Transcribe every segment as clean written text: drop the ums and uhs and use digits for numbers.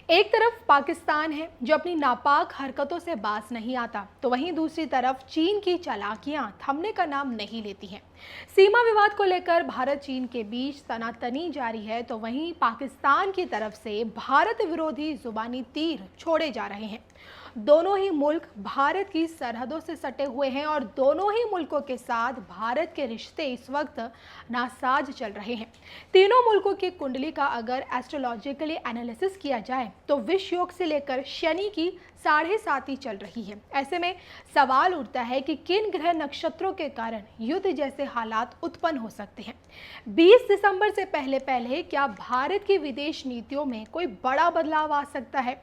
एक तरफ पाकिस्तान है जो अपनी नापाक हरकतों से बाज नहीं आता, तो वहीं दूसरी तरफ चीन की चालाकियां थमने का नाम नहीं लेती हैं। सीमा विवाद को लेकर भारत चीन के बीच तनातनी जारी है, तो वहीं पाकिस्तान की तरफ से भारत विरोधी जुबानी तीर छोड़े जा रहे हैं। दोनों ही मुल्क भारत की सरहदों से सटे हुए हैं और दोनों ही मुल्कों के साथ भारत के रिश्ते इस वक्त नासाज चल रहे हैं। तीनों मुल्कों की कुंडली का अगर एस्ट्रोलॉजिकली एनालिसिस किया जाए तो विश्व योग से लेकर शनि की 7.5 चल रही है। ऐसे में सवाल उठता है कि किन ग्रह नक्षत्रों के कारण युद्ध जैसे हालात उत्पन्न हो सकते हैं। 20 दिसंबर से पहले पहले क्या भारत की विदेश नीतियों में कोई बड़ा बदलाव आ सकता है?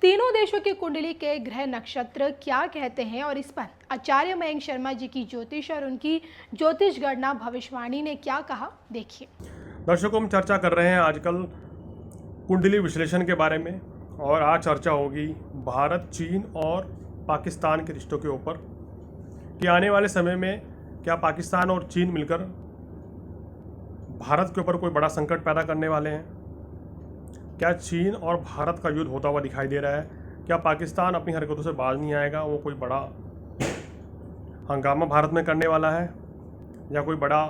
तीनों देशों की कुंडली के ग्रह नक्षत्र क्या कहते हैं और इस पर आचार्य मयंक शर्मा जी की ज्योतिष और उनकी ज्योतिष गणना भविष्यवाणी ने क्या कहा, देखिए। दर्शकों, हम चर्चा कर रहे हैं आजकल कुंडली विश्लेषण के बारे में, और आज चर्चा होगी भारत, चीन और पाकिस्तान के रिश्तों के ऊपर कि आने वाले समय में क्या पाकिस्तान और चीन मिलकर भारत के ऊपर कोई बड़ा संकट पैदा करने वाले हैं। क्या चीन और भारत का युद्ध होता हुआ दिखाई दे रहा है? क्या पाकिस्तान अपनी हरकतों से बाज नहीं आएगा? वो कोई बड़ा हंगामा भारत में करने वाला है, या कोई बड़ा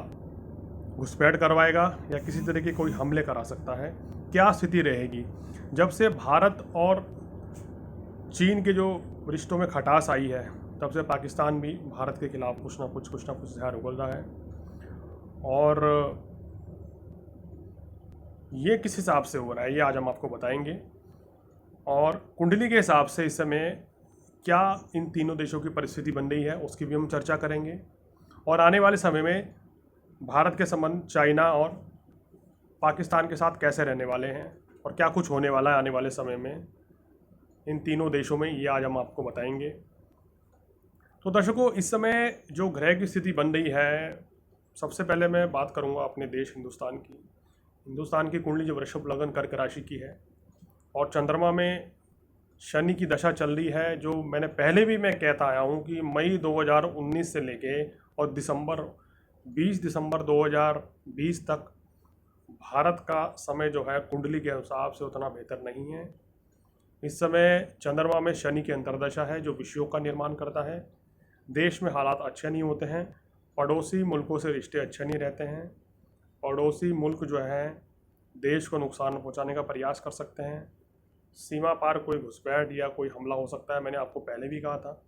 घुसपैठ करवाएगा, या किसी तरह के कोई हमले करा सकता है? क्या स्थिति रहेगी? जब से भारत और चीन के जो रिश्तों में खटास आई है, तब से पाकिस्तान भी भारत के खिलाफ कुछ ना कुछ जहर उगल रहा है। और ये किस हिसाब से हो रहा है, ये आज हम आपको बताएंगे। और कुंडली के हिसाब से इस समय क्या इन तीनों देशों की परिस्थिति बन रही है, उसकी भी हम चर्चा करेंगे। और आने वाले समय में भारत के संबंध चाइना और पाकिस्तान के साथ कैसे रहने वाले हैं, और क्या कुछ होने वाला है आने वाले समय में इन तीनों देशों में, ये आज हम आपको बताएंगे। तो दर्शकों, इस समय जो ग्रह की स्थिति बन रही है, सबसे पहले मैं बात करूंगा अपने देश हिंदुस्तान की। हिंदुस्तान की कुंडली जो वृषभ लगन कर्क राशि की है, और चंद्रमा में शनि की दशा चल रही है, जो मैंने पहले भी मैं कहता आया हूँ कि मई 2019 से लेके और 20 दिसंबर 2020 तक भारत का समय जो है कुंडली के हिसाब से उतना बेहतर नहीं है। इस समय चंद्रमा में शनि की अंतर्दशा है, जो विषयों का निर्माण करता है। देश में हालात अच्छे नहीं होते हैं, पड़ोसी मुल्कों से रिश्ते अच्छे नहीं रहते हैं। पड़ोसी मुल्क जो हैं देश को नुकसान पहुंचाने का प्रयास कर सकते हैं। सीमा पार कोई घुसपैठ या कोई हमला हो सकता है, मैंने आपको पहले भी कहा था।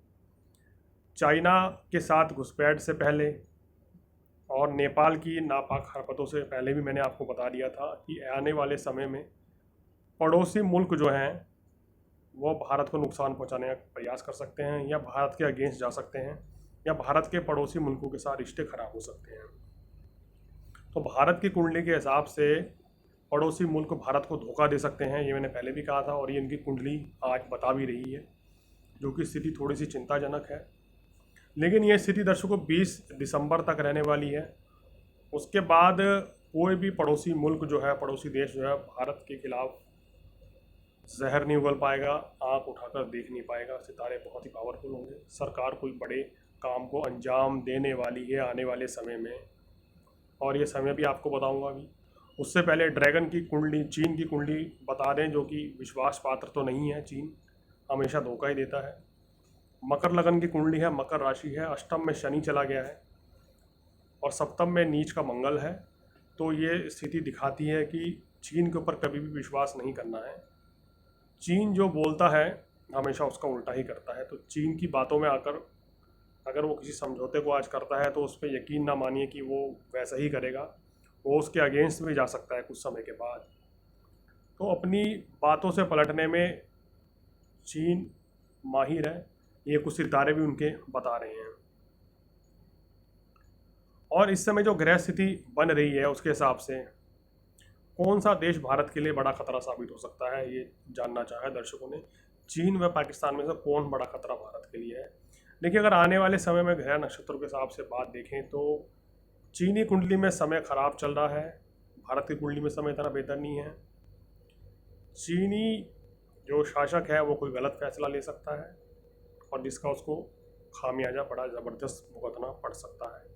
चाइना के साथ घुसपैठ से पहले और नेपाल की नापाक हरकतों से पहले भी मैंने आपको बता दिया था कि आने वाले समय में पड़ोसी मुल्क जो हैं वो भारत को नुकसान पहुंचाने का प्रयास कर सकते हैं, या भारत के अगेंस्ट जा सकते हैं, या भारत के पड़ोसी मुल्कों के साथ रिश्ते खराब हो सकते हैं। तो भारत की कुंडली के हिसाब से पड़ोसी मुल्क भारत को धोखा दे सकते हैं, ये मैंने पहले भी कहा था, और ये इनकी कुंडली आज बता भी रही है, जो कि स्थिति थोड़ी सी चिंताजनक है। लेकिन ये स्थिति दर्शकों 20 दिसंबर तक रहने वाली है। उसके बाद कोई भी पड़ोसी मुल्क जो है, पड़ोसी देश जो है, भारत के खिलाफ जहर नहीं उगल पाएगा, आंख उठाकर देख नहीं पाएगा। सितारे बहुत ही पावरफुल होंगे। सरकार कोई बड़े काम को अंजाम देने वाली है आने वाले समय में, और ये समय भी आपको बताऊंगा अभी। उससे पहले ड्रैगन की कुंडली, चीन की कुंडली बता दें, जो कि विश्वास पात्र तो नहीं है। चीन हमेशा धोखा ही देता है। मकर लगन की कुंडली है, मकर राशि है, अष्टम में शनि चला गया है और सप्तम में नीच का मंगल है। तो ये स्थिति दिखाती है कि चीन के ऊपर कभी भी विश्वास नहीं करना है। चीन जो बोलता है हमेशा उसका उल्टा ही करता है। तो चीन की बातों में आकर अगर वो किसी समझौते को आज करता है, तो उस पर यकीन ना मानिए कि वो वैसा ही करेगा। वो उसके अगेंस्ट भी जा सकता है कुछ समय के बाद। तो अपनी बातों से पलटने में चीन माहिर है, ये कुछ सितारे भी उनके बता रहे हैं। और इस समय जो ग्रह स्थिति बन रही है, उसके हिसाब से कौन सा देश भारत के लिए बड़ा खतरा साबित हो सकता है, ये जानना चाहा है दर्शकों ने। चीन व पाकिस्तान में से कौन बड़ा खतरा भारत के लिए है? देखिए, अगर आने वाले समय में ग्रह नक्षत्रों के हिसाब से बात देखें तो चीनी कुंडली में समय खराब चल रहा है, भारत की कुंडली में समय इतना बेहतर नहीं है। चीनी जो शासक है वो कोई गलत फैसला ले सकता है, और जिसका उसको खामियाजा बड़ा ज़बरदस्त भुगतना पड़ सकता है।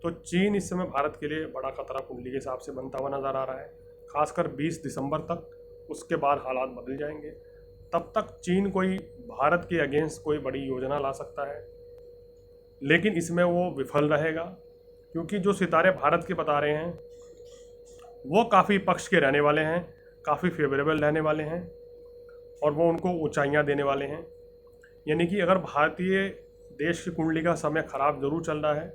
तो चीन इस समय भारत के लिए बड़ा खतरा कुंडली के हिसाब से बनता हुआ नज़र आ रहा है, खासकर 20 दिसंबर तक उसके बाद हालात बदल जाएंगे। तब तक चीन कोई भारत के अगेंस्ट कोई बड़ी योजना ला सकता है, लेकिन इसमें वो विफल रहेगा, क्योंकि जो सितारे भारत के बता रहे हैं वो काफ़ी पक्ष के रहने वाले हैं, काफ़ी फेवरेबल रहने वाले हैं, और वो उनको ऊंचाइयां देने वाले हैं। यानी कि अगर भारतीय देश की कुंडली का समय ख़राब ज़रूर चल रहा है,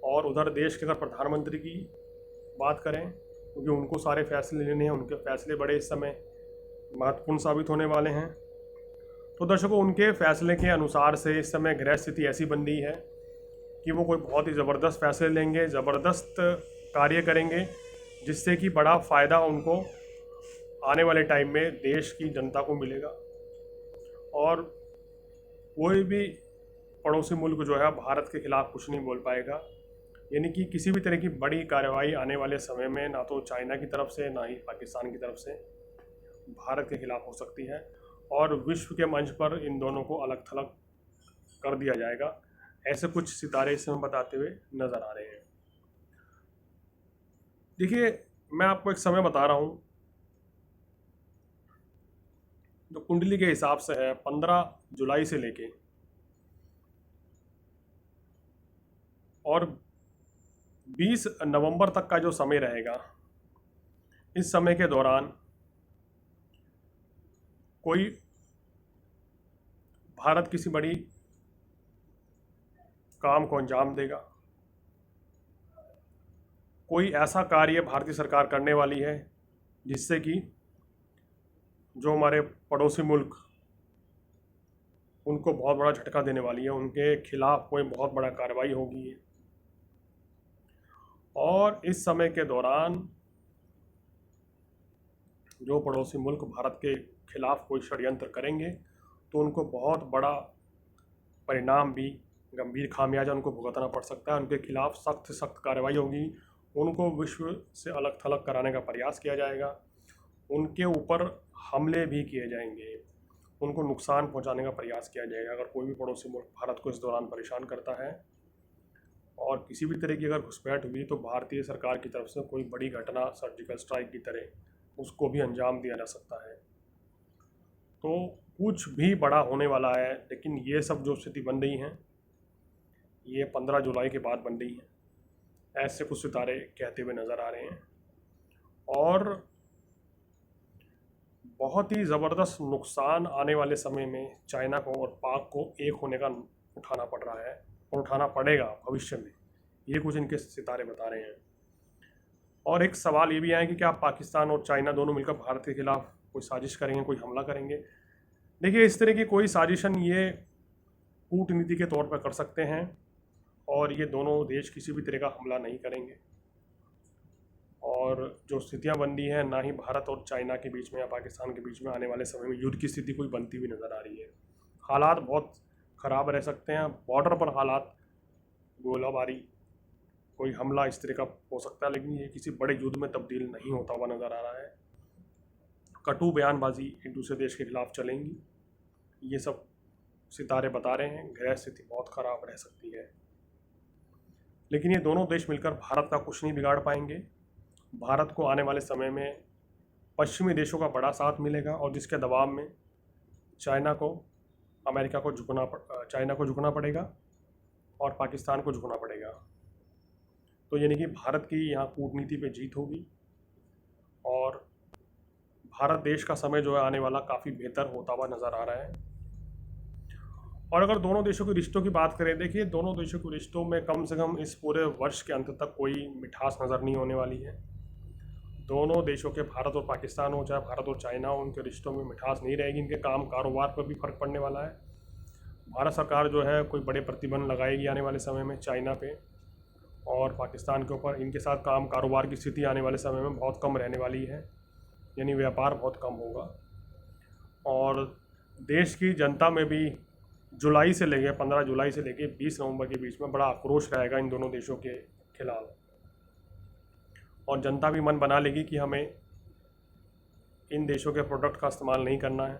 और उधर देश के अगर प्रधानमंत्री की बात करें, क्योंकि उनको सारे फैसले लेने हैं, उनके फैसले बड़े इस समय महत्वपूर्ण साबित होने वाले हैं, तो दर्शकों उनके फैसले के अनुसार से इस समय ग्रह स्थिति ऐसी बन रही है कि वो कोई बहुत ही ज़बरदस्त फैसले लेंगे, ज़बरदस्त कार्य करेंगे, जिससे कि बड़ा फ़ायदा उनको आने वाले टाइम में देश की जनता को मिलेगा। और कोई भी पड़ोसी मुल्क जो है भारत के खिलाफ कुछ नहीं बोल पाएगा। यानी कि किसी भी तरह की बड़ी कार्रवाई आने वाले समय में ना तो चाइना की तरफ से ना ही पाकिस्तान की तरफ से भारत के खिलाफ हो सकती है, और विश्व के मंच पर इन दोनों को अलग थलग कर दिया जाएगा, ऐसे कुछ सितारे इस समय बताते हुए नज़र आ रहे हैं। देखिए, मैं आपको एक समय बता रहा हूँ जो कुंडली के हिसाब से है 15 जुलाई से लेके और 20 नवंबर तक का जो समय रहेगा, इस समय के दौरान कोई भारत किसी बड़ी काम को अंजाम देगा, कोई ऐसा कार्य भारतीय सरकार करने वाली है जिससे कि जो हमारे पड़ोसी मुल्क उनको बहुत बड़ा झटका देने वाली है, उनके खिलाफ कोई बहुत बड़ा कार्रवाई होगी। और इस समय के दौरान जो पड़ोसी मुल्क भारत के खिलाफ कोई षड्यंत्र करेंगे तो उनको बहुत बड़ा परिणाम भी, गंभीर खामियाजा उनको भुगतना पड़ सकता है। उनके खिलाफ सख्त से सख्त कार्रवाई होगी, उनको विश्व से अलग थलग कराने का प्रयास किया जाएगा, उनके ऊपर हमले भी किए जाएंगे, उनको नुकसान पहुंचाने का प्रयास किया जाएगा। अगर कोई भी पड़ोसी मुल्क भारत को इस दौरान परेशान करता है और किसी भी तरह की अगर घुसपैठ हुई तो भारतीय सरकार की तरफ से कोई बड़ी घटना सर्जिकल स्ट्राइक की तरह उसको भी अंजाम दिया जा सकता है। तो कुछ भी बड़ा होने वाला है, लेकिन ये सब जो स्थिति बन रही हैं ये 15 जुलाई के बाद बन रही है, ऐसे कुछ सितारे कहते हुए नज़र आ रहे हैं। और बहुत ही ज़बरदस्त नुकसान आने वाले समय में चाइना को और पाक को एक होने का उठाना पड़ रहा है और उठाना पड़ेगा भविष्य में, ये कुछ इनके सितारे बता रहे हैं। और एक सवाल ये भी आया कि क्या पाकिस्तान और चाइना दोनों मिलकर भारत के खिलाफ कोई साजिश करेंगे, कोई हमला करेंगे। देखिए, इस तरह की कोई साजिशन ये कूटनीति के तौर पर कर सकते हैं, और ये दोनों देश किसी भी तरह का हमला नहीं करेंगे। और जो स्थितियां बन रही हैं, ना ही भारत और चाइना के बीच में या पाकिस्तान के बीच में आने वाले समय में युद्ध की स्थिति कोई बनती हुई नज़र आ रही है। हालात बहुत ख़राब रह सकते हैं, बॉर्डर पर हालात, गोलाबारी, कोई हमला इस तरह का हो सकता है, लेकिन ये किसी बड़े युद्ध में तब्दील नहीं होता हुआ नज़र आ रहा है। कटु बयानबाजी एक दूसरे देश के खिलाफ चलेंगी, ये सब सितारे बता रहे हैं। ग्रह स्थिति बहुत ख़राब रह सकती है, लेकिन ये दोनों देश मिलकर भारत का कुछ नहीं बिगाड़ पाएंगे। भारत को आने वाले समय में पश्चिमी देशों का बड़ा साथ मिलेगा, और जिसके दबाव में चाइना को झुकना पड़ेगा और पाकिस्तान को झुकना पड़ेगा। तो यानी कि भारत की यहाँ कूटनीति पे जीत होगी, और भारत देश का समय जो है आने वाला काफ़ी बेहतर होता हुआ नज़र आ रहा है। और अगर दोनों देशों के रिश्तों की बात करें, देखिए दोनों देशों के रिश्तों में कम से कम इस पूरे वर्ष के अंत तक कोई मिठास नज़र नहीं होने वाली है। दोनों देशों के, भारत और पाकिस्तान हो चाहे भारत और चाइना हो, उनके रिश्तों में मिठास नहीं रहेगी। इनके काम कारोबार पर भी फर्क पड़ने वाला है। भारत सरकार जो है कोई बड़े प्रतिबंध लगाएगी आने वाले समय में चाइना पे और पाकिस्तान के ऊपर। इनके साथ काम कारोबार की स्थिति आने वाले समय में बहुत कम रहने वाली है, यानी व्यापार बहुत कम होगा। और देश की जनता में भी 15 जुलाई से लेके 20 नवंबर के बीच में बड़ा आक्रोश रहेगा इन दोनों देशों के खिलाफ, और जनता भी मन बना लेगी कि हमें इन देशों के प्रोडक्ट का इस्तेमाल नहीं करना है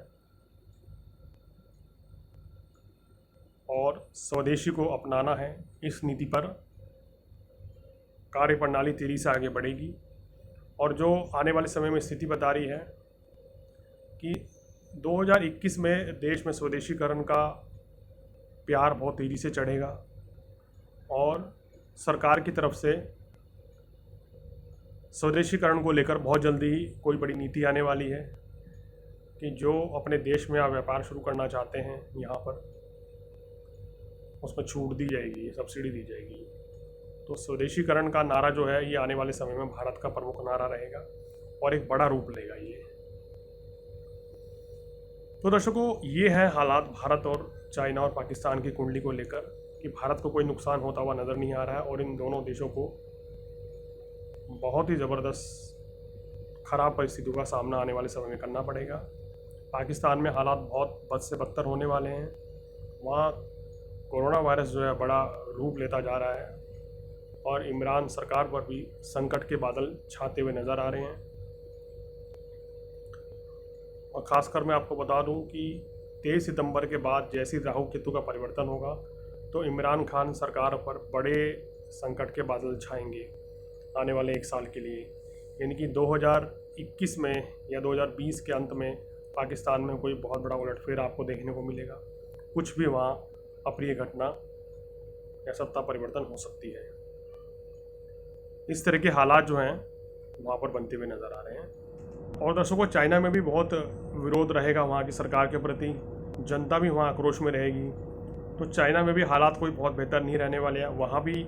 और स्वदेशी को अपनाना है। इस नीति पर कार्यप्रणाली तेजी से आगे बढ़ेगी। और जो आने वाले समय में स्थिति बता रही है कि 2021 में देश में स्वदेशीकरण का प्यार बहुत तेज़ी से चढ़ेगा और सरकार की तरफ से स्वदेशीकरण को लेकर बहुत जल्दी ही कोई बड़ी नीति आने वाली है कि जो अपने देश में व्यापार शुरू करना चाहते हैं यहाँ पर उसमें छूट दी जाएगी, सब्सिडी दी जाएगी। तो स्वदेशीकरण का नारा जो है ये आने वाले समय में भारत का प्रमुख नारा रहेगा और एक बड़ा रूप लेगा ये। तो दर्शकों, ये है हालात भारत और चाइना और पाकिस्तान की कुंडली को लेकर कि भारत को कोई नुकसान होता हुआ नज़र नहीं आ रहा है और इन दोनों देशों को बहुत ही ज़बरदस्त ख़राब परिस्थितियों का सामना आने वाले समय में करना पड़ेगा। पाकिस्तान में हालात बहुत बद से बदतर होने वाले हैं। वहाँ कोरोना वायरस जो है बड़ा रूप लेता जा रहा है और इमरान सरकार पर भी संकट के बादल छाते हुए नज़र आ रहे हैं। और ख़ासकर मैं आपको बता दूं कि 23 सितंबर के बाद जैसे ही राहु केतु का परिवर्तन होगा तो इमरान खान सरकार पर बड़े संकट के बादल छाएंगे आने वाले 1 साल के लिए। यानी कि 2021 में या 2020 के अंत में पाकिस्तान में कोई बहुत बड़ा उलटफेर आपको देखने को मिलेगा। कुछ भी वहाँ अप्रिय घटना या सत्ता परिवर्तन हो सकती है। इस तरह के हालात जो हैं वहाँ पर बनते हुए नज़र आ रहे हैं। और दर्शकों, चाइना में भी बहुत विरोध रहेगा वहाँ की सरकार के प्रति, जनता भी वहाँ आक्रोश में रहेगी। तो चाइना में भी हालात कोई बहुत बेहतर नहीं रहने वाले हैं। वहाँ भी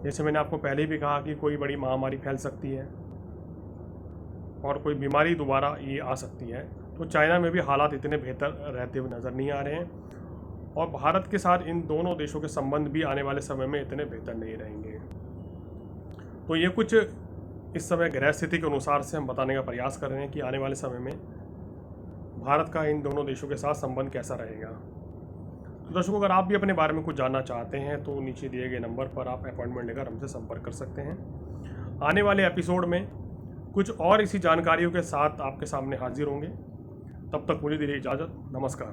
जैसे मैंने आपको पहले भी कहा कि कोई बड़ी महामारी फैल सकती है और कोई बीमारी दोबारा ये आ सकती है। तो चाइना में भी हालात इतने बेहतर रहते हुए नज़र नहीं आ रहे हैं और भारत के साथ इन दोनों देशों के संबंध भी आने वाले समय में इतने बेहतर नहीं रहेंगे। तो ये कुछ इस समय ग्रह स्थिति के अनुसार से हम बताने का प्रयास कर रहे हैं कि आने वाले समय में भारत का इन दोनों देशों के साथ संबंध कैसा रहेगा। तो दर्शकों, अगर आप भी अपने बारे में कुछ जानना चाहते हैं तो नीचे दिए गए नंबर पर आप अपॉइंटमेंट लेकर हमसे संपर्क कर सकते हैं। आने वाले एपिसोड में कुछ और इसी जानकारियों के साथ आपके सामने हाजिर होंगे। तब तक मुझे दीजिए इजाज़त। नमस्कार।